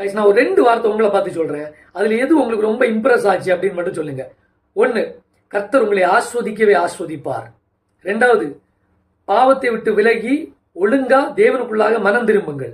நான் ஒரு 2 வார்த்தை உங்களை பார்த்து சொல்றேன். அதுல எது உங்களுக்கு ரொம்ப இம்ப்ரெஸ் ஆச்சு அப்படின்னு மட்டும் சொல்லுங்க. 1, கர்த்தர் உங்களை ஆஸ்வதிக்கவே ஆஸ்வதிப்பார். 2வது, பாவத்தை விட்டு விலகி ஒழுங்கா தேவனுக்குள்ளாக மனம் திரும்புங்கள்.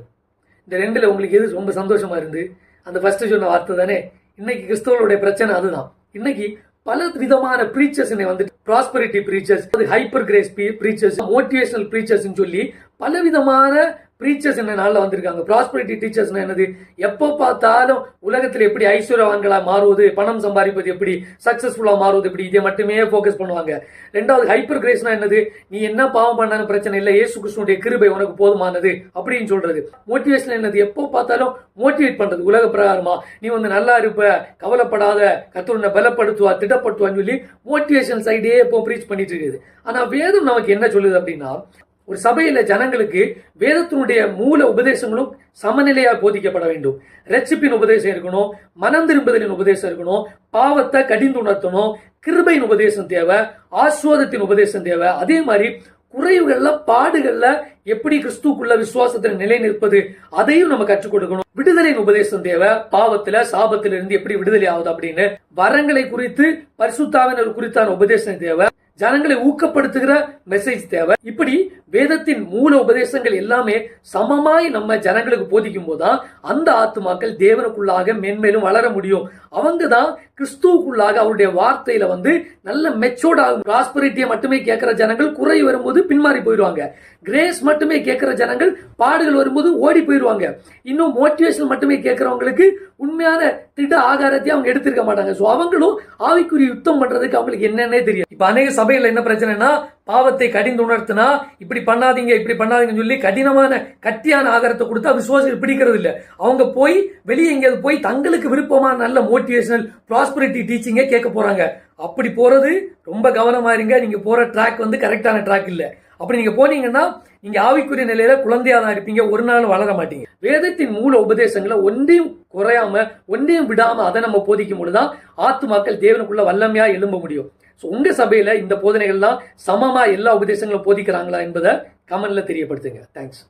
இந்த 2ல உங்களுக்கு எது ரொம்ப சந்தோஷமா இருந்து? அந்த ஃபர்ஸ்ட் சொன்ன வார்த்தை தானே. இன்னைக்கு கிறிஸ்தவர்களுடைய பிரச்சனை அதுதான். இன்னைக்கு பல விதமான பிரீச்சர்ஸ் வந்துட்டு prosperity preachers, hyper grace preachers, motivational preachers சொல்லி பல விதமான பிரீச்சர்ஸ் என்ன நாளில் வந்திருக்காங்க. ப்ராஸ்பரிட்டி டீச்சர்ஸ் என்னது? எப்போ பார்த்தாலும் உலகத்தில் எப்படி ஐஸ்வர்யவான்களா மாறுவது, பணம் சம்பாதிப்பது எப்படி, சக்சஸ்ஃபுல்லா மாறுவது எப்படி, இதை மட்டுமே போக்கஸ் பண்ணுவாங்க. 2வது ஹைப்பர் கிரேஸ்னா என்னது? நீ என்ன பாவம் பண்ணாலும் பிரச்சனை இல்லை, இயேசு கிறிஸ்துவினுடைய கிருபை உனக்கு போதுமானது அப்படின்னு சொல்றது. மோட்டிவேஷன் என்னது? எப்போ பார்த்தாலும் மோட்டிவேட் பண்றது உலக பிரகாரமா. நீ நல்லா இருப்ப, கவலைப்படாத, கர்த்தர் பலப்படுத்துவா, திட்டப்படுத்துவான்னு சொல்லி மோட்டிவேஷன் சைடே எப்போ பிரீச் பண்ணிட்டு இருக்குது. ஆனா வேதம் நமக்கு என்ன சொல்லுது அப்படின்னா, ஒரு சபையில ஜனங்களுக்கு வேதத்தினுடைய மூல உபதேசங்களும் சமநிலையா போதிக்கப்பட வேண்டும். ரட்சிப்பின் உபதேசம் இருக்கணும், மனம் திரும்புதலின் உபதேசம் இருக்கணும், பாவத்தை கடிந்து உணர்த்தணும், கிருபையின் உபதேசம் தேவை, ஆஸ்வாதத்தின் உபதேசம் தேவை. அதே மாதிரி குறைவுகள்ல பாடுகள்ல எப்படி கிறிஸ்துக்குள்ள விசுவாசத்தில் நிலை நிற்பது அதையும் நம்ம கற்றுக் கொடுக்கணும். விடுதலையின் உபதேசம் தேவை. பாவத்துல சாபத்தில இருந்து எப்படி விடுதலை ஆகுது அப்படின்னு வரங்களை குறித்து பரிசுத்தாவினர் குறித்தான உபதேசம் தேவை. ஜனங்களை ஊக்கப்படுத்துகிற மெசேஜ் தேவை. இப்படி வேதத்தின் மூல உபதேசங்கள் எல்லாமே சமமாய் நம்ம ஜனங்களுக்கு போதிக்கும் போதுதான் அந்த ஆத்துமாக்கள் தேவனுக்குள்ளாக மென்மேலும் வளர முடியும். அவங்க தான் கிறிஸ்துவுக்குள்ளாக அவருடைய வார்த்தையில நல்ல மெச்சோர்ட் ஆகும். ப்ராஸ்பரிட்டியை மட்டுமே கேட்கிற ஜனங்கள் குறை வரும்போது பின்மாறி போயிடுவாங்க. கிரேஸ் மட்டுமே கேட்கிற ஜனங்கள் பாடுகள் வரும்போது ஓடி போயிடுவாங்க. இன்னும் மோட்டிவேஷன் மட்டுமே கேட்கிறவங்களுக்கு உண்மையான திட ஆகாரத்தை அவங்க எடுத்திருக்க மாட்டாங்க. சோ அவங்களும் ஆவிக்குரிய யுத்தம் பண்றதுக்கு அவங்களுக்கு என்னன்னே தெரியும். இப்ப அநேக சபையில என்ன பிரச்சனைனா, பாவத்தை கடிந்து உணர்த்தினா இப்படி பண்ணாதீங்க இப்படி பண்ணாதீங்கன்னு சொல்லி கடினமான கட்டியான ஆகாரத்தை கொடுத்தா விசுவாசிகள் பிடிக்கிறது இல்லை. அவங்க போய் வெளியே எங்கேயாவது போய் தங்களுக்கு விருப்பமான நல்ல மோட்டிவேஷனல் ப்ராஸ்பரிட்டி டீச்சிங்கே கேட்க போறாங்க. அப்படி போறது ரொம்ப கவனமா இருங்க. நீங்க போற ட்ராக் கரெக்டான ட்ராக் இல்ல. அப்படி நீங்க போனீங்கன்னா நீங்க ஆவிக்குரிய நிலையில குழந்தையா தான் இருப்பீங்க, ஒரு நாள் வளர மாட்டீங்க. வேதத்தின் மூல உபதேசங்களை ஒன்றையும் குறையாம ஒன்றையும் விடாம அதை நம்ம போதிக்கும் பொழுதுதான் ஆத்துமாக்கள் தேவனுக்குள்ள வல்லமையா எழும்ப முடியும். உங்க சபையில இந்த போதனைகள்லாம் சமமா எல்லா உபதேசங்களும் போதிக்கிறாங்களா என்பதை கமெண்ட்ல தெரியப்படுத்துங்க. தேங்க்ஸ்.